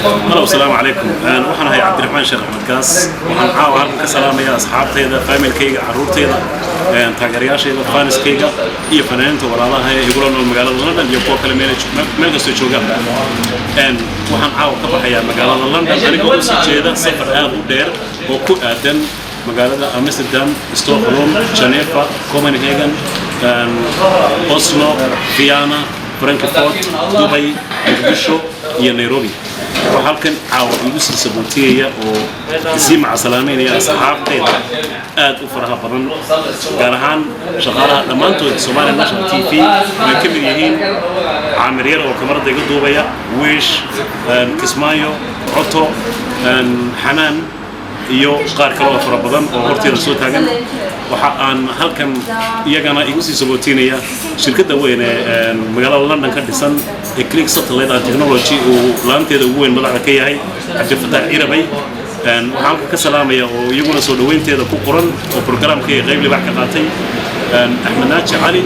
هلا والسلام عليكم. waxaan ahay Cabdiraxmaan Sheekh Axmed Kaas. waxaan caawa ka salaamayaa asxaabtayda, familkayga, carruurtayda, taageerayaashayda, faniskayga iyo fanaaniinta walaalaha ee igu nool magaalada London iyo kuwa kale meel kasta joogaan. waxaan caawa ka baxayaa magaalada London anigoo u sii jeeda safar aad u dheer oo ku aadan magaalada Amsterdam, Stockholm, Geneva, Copenhagen, Oslo, Vienna, Frankfurt, Dubai, Mogadisho iyo Nairobi. وحالكن عاو يوسف سبوتية وزيمة سلامين يا أصحاب تيدا آد وفرها بدن جارهان شغالها لما أنتوا سومالي نشر تي في من كل يهين عامرير وكمرة دقيقة دوبيا ويش كسمايو عطو حنان iyo qaar kale oo fara badan oo hortiina soo taagan waxa aan halkan iyagana igu sii sabootinaya shirkadda weyn ee magaalada London ka dhisan ee Click Satellite and Technology oo laanteeda ugu weyn madaxda ka yahay Cabdifataax Irabay waxaan ka salaamaya oo iyaguna soo dhaweynteeda ku qoran oo barnaamijka qayb libax ka qaatay Axmed Naaji Cali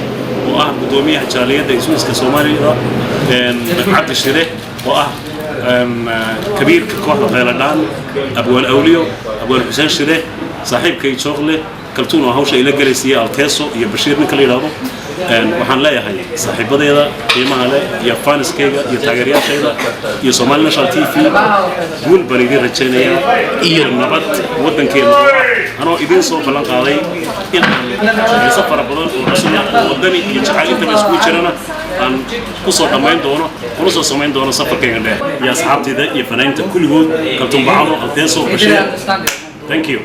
oo ah gudoomiyaha jaaliyadda Iswiiska Soomaaliya Cabdi Shire oo ah كبير كوحدة غيلان أبو الأوليو أبو الحسين شده صاحب كي شغله كلتون وهوش إلى جلسية الكيسو يبشر من كل يلابو وحن لا يهاي صاحب بدي هذا يما عليه يفانس كيجا يتاجريا شيء يسمعنا شالتي في قول بريدي رجينا إيه النبات ودن كيلو أنا إذن صوب بلان قاضي إن سفر بدن ورسولنا ودني يجعل أنت مسؤول شرنا أن قصة دمين دونه ونص سمين دونه سفر كيجا ده يا أصحابتي ده يفنان كل جود كلتون بعضه الكيسو بشير Thank you.